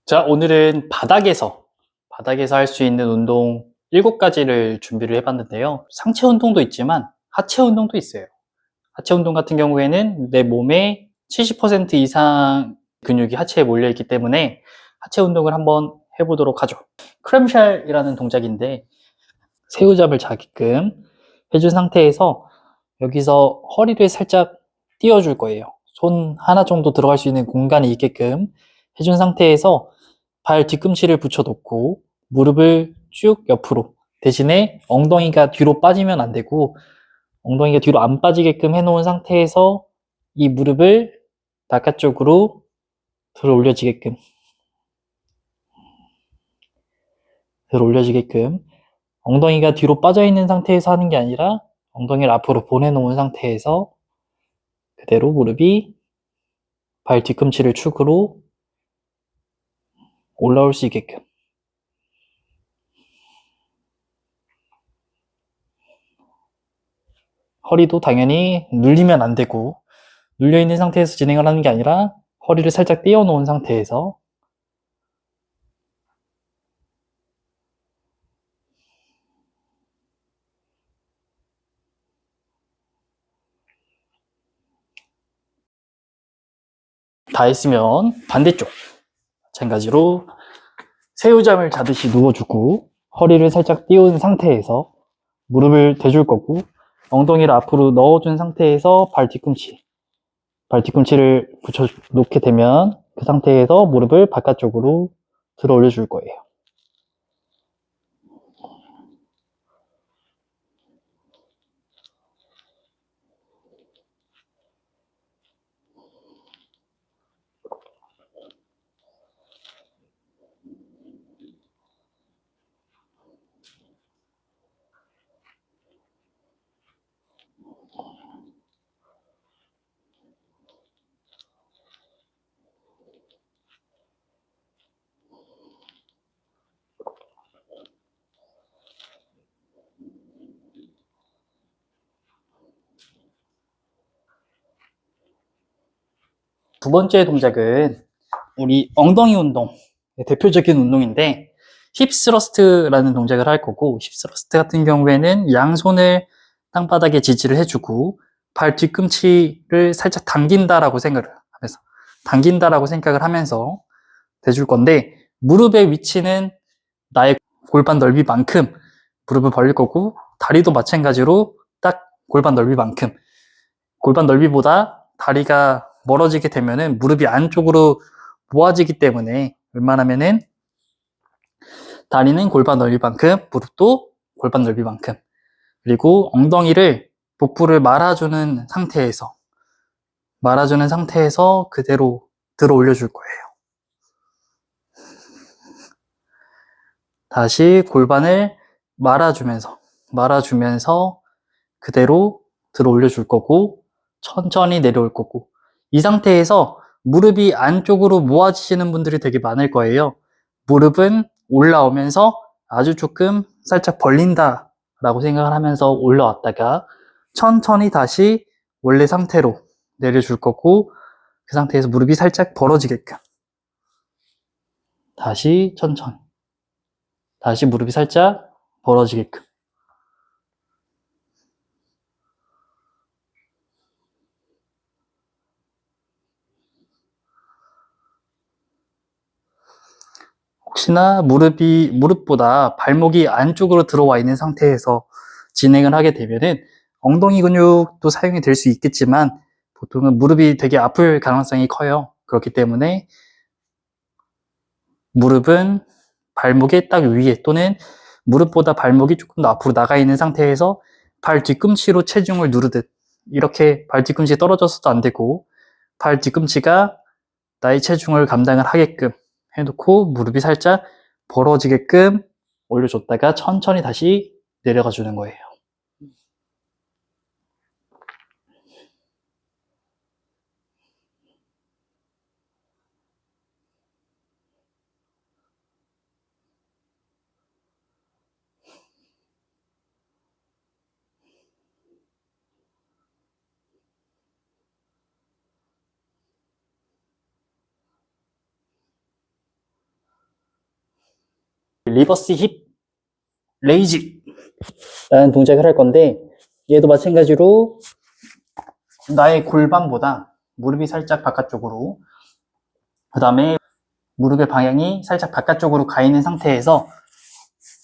자, 오늘은 바닥에서 할 수 있는 운동 7가지를 준비를 해봤는데요. 상체 운동도 있지만 하체 운동도 있어요. 하체 운동 같은 경우에는 내 몸의 70% 이상 근육이 하체에 몰려있기 때문에 하체 운동을 한번 해보도록 하죠. 크램쉘이라는 동작인데 새우잡을 자게끔 해준 상태에서 여기서 허리를 살짝 띄워줄 거예요. 손 하나 정도 들어갈 수 있는 공간이 있게끔 해준 상태에서 발 뒤꿈치를 붙여놓고 무릎을 쭉 옆으로, 대신에 엉덩이가 뒤로 빠지면 안 되고 엉덩이가 뒤로 안 빠지게끔 해놓은 상태에서 이 무릎을 바깥쪽으로 들어 올려지게끔 엉덩이가 뒤로 빠져 있는 상태에서 하는 게 아니라 엉덩이를 앞으로 보내놓은 상태에서 그대로 무릎이 발 뒤꿈치를 축으로 올라올 수 있게끔. 허리도 당연히 눌리면 안 되고 눌려있는 상태에서 진행을 하는 게 아니라 허리를 살짝 띄워놓은 상태에서 다 했으면 반대쪽 마찬가지로 새우잠을 자듯이 누워주고 허리를 살짝 띄운 상태에서 무릎을 대줄 거고 엉덩이를 앞으로 넣어준 상태에서 발뒤꿈치를 붙여 놓게 되면 그 상태에서 무릎을 바깥쪽으로 들어 올려줄 거예요. 두 번째 동작은 우리 엉덩이 운동, 대표적인 운동인데 힙스러스트라는 동작을 할 거고, 힙스러스트 같은 경우에는 양손을 땅바닥에 지지를 해주고 발 뒤꿈치를 살짝 당긴다라고 생각을 하면서 대줄 건데, 무릎의 위치는 나의 골반 넓이만큼 무릎을 벌릴 거고, 다리도 마찬가지로 딱 골반 넓이만큼, 골반 넓이보다 다리가 멀어지게 되면은 무릎이 안쪽으로 모아지기 때문에 웬만하면은 다리는 골반 넓이만큼, 무릎도 골반 넓이만큼, 그리고 엉덩이를 복부를 말아주는 상태에서 그대로 들어 올려줄 거예요. 다시 골반을 말아주면서 그대로 들어 올려줄 거고 천천히 내려올 거고, 이 상태에서 무릎이 안쪽으로 모아지시는 분들이 되게 많을 거예요. 무릎은 올라오면서 아주 조금 살짝 벌린다 라고 생각을 하면서 올라왔다가 천천히 다시 원래 상태로 내려줄 거고, 그 상태에서 무릎이 살짝 벌어지게끔 다시 천천히, 다시 무릎이 살짝 벌어지게끔. 혹시나 무릎보다 발목이 안쪽으로 들어와 있는 상태에서 진행을 하게 되면은 엉덩이 근육도 사용이 될 수 있겠지만 보통은 무릎이 되게 아플 가능성이 커요. 그렇기 때문에 무릎은 발목의 딱 위에, 또는 무릎보다 발목이 조금 더 앞으로 나가 있는 상태에서 발 뒤꿈치로 체중을 누르듯, 이렇게 발 뒤꿈치 떨어져서도 안 되고 발 뒤꿈치가 나의 체중을 감당을 하게끔 해놓고 무릎이 살짝 벌어지게끔 올려줬다가 천천히 다시 내려가 주는 거예요. 리버스 힙 레이즈라는 동작을 할 건데, 얘도 마찬가지로 나의 골반보다 무릎이 살짝 바깥쪽으로, 그 다음에 무릎의 방향이 살짝 바깥쪽으로 가 있는 상태에서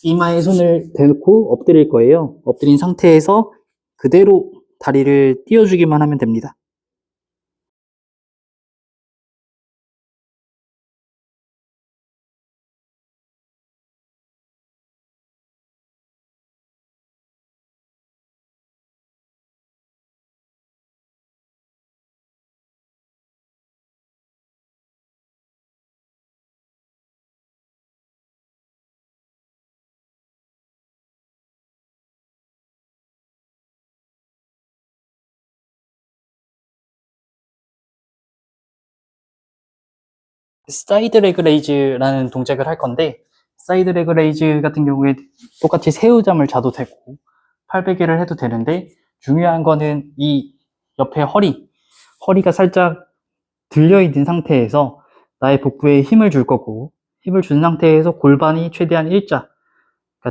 이마에 손을 대놓고 엎드릴 거예요. 엎드린 상태에서 그대로 다리를 띄워주기만 하면 됩니다. 사이드 레그 레이즈라는 동작을 할 건데, 사이드 레그 레이즈 같은 경우에 똑같이 새우잠을 자도 되고 팔베개를 해도 되는데, 중요한 거는 이 옆에 허리가 살짝 들려있는 상태에서 나의 복부에 힘을 줄 거고, 힘을 준 상태에서 골반이 최대한 일자가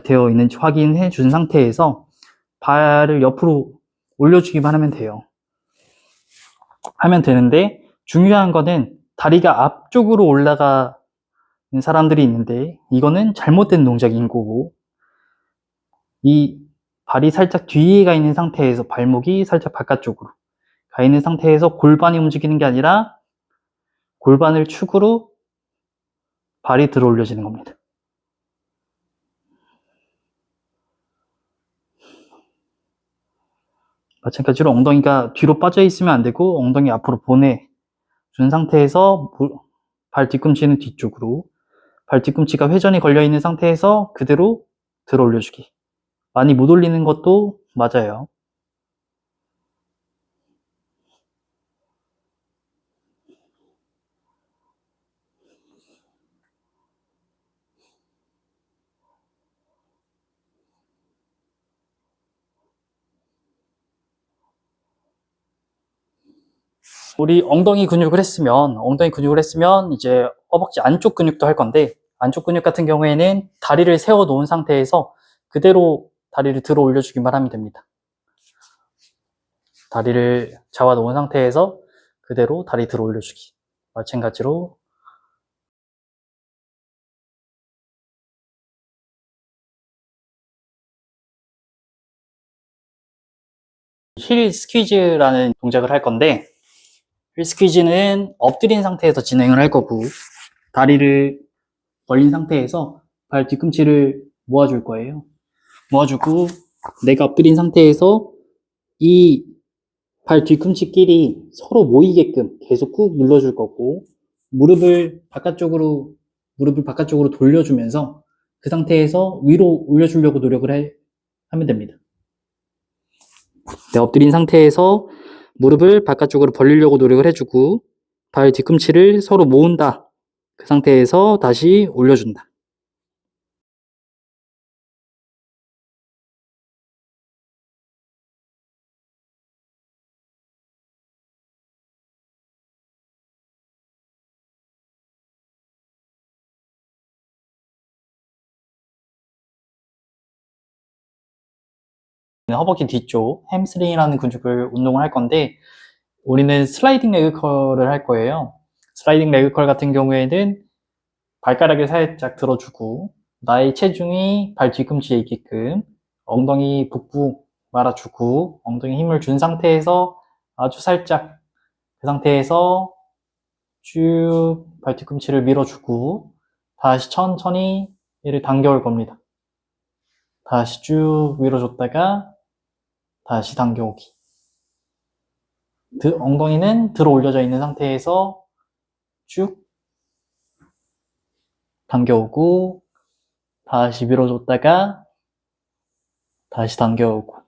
되어 있는지 확인해 준 상태에서 발을 옆으로 올려주기만 하면 돼요. 하면 되는데, 중요한 거는 다리가 앞쪽으로 올라가는 사람들이 있는데, 이거는 잘못된 동작인 거고, 이 발이 살짝 뒤에 가 있는 상태에서 발목이 살짝 바깥쪽으로 가 있는 상태에서 골반이 움직이는 게 아니라 골반을 축으로 발이 들어 올려지는 겁니다. 마찬가지로 엉덩이가 뒤로 빠져 있으면 안 되고, 엉덩이 앞으로 보내준 상태에서 발 뒤꿈치는 뒤쪽으로, 발 뒤꿈치가 회전이 걸려 있는 상태에서 그대로 들어 올려주기. 많이 못 올리는 것도 맞아요. 우리 엉덩이 근육을 했으면 이제 허벅지 안쪽 근육도 할 건데, 안쪽 근육 같은 경우에는 다리를 세워 놓은 상태에서 그대로 다리를 들어 올려주기만 하면 됩니다. 다리를 잡아 놓은 상태에서 그대로 다리 들어 올려주기. 마찬가지로 힐 스퀴즈라는 동작을 할 건데, 힐 스퀴즈는 엎드린 상태에서 진행을 할 거고, 다리를 벌린 상태에서 발 뒤꿈치를 모아줄 거예요. 모아주고, 내가 엎드린 상태에서 이 발 뒤꿈치끼리 서로 모이게끔 계속 꾹 눌러줄 거고, 무릎을 바깥쪽으로 돌려주면서 그 상태에서 위로 올려주려고 하면 됩니다. 네, 엎드린 상태에서 무릎을 바깥쪽으로 벌리려고 노력을 해주고, 발 뒤꿈치를 서로 모은다. 그 상태에서 다시 올려준다. 허벅지 뒤쪽 햄스트링이라는 근육을 운동을 할 건데, 우리는 슬라이딩 레그 컬을 할 거예요. 슬라이딩 레그 컬 같은 경우에는 발가락을 살짝 들어주고, 나의 체중이 발 뒤꿈치에 있게끔 엉덩이 북부 말아주고, 엉덩이 힘을 준 상태에서 아주 살짝, 그 상태에서 쭉 발 뒤꿈치를 밀어주고, 다시 천천히 얘를 당겨올 겁니다. 다시 쭉 밀어줬다가 다시 당겨오기. 엉덩이는 들어 올려져 있는 상태에서 쭉 당겨오고, 다시 밀어줬다가 다시 당겨오고.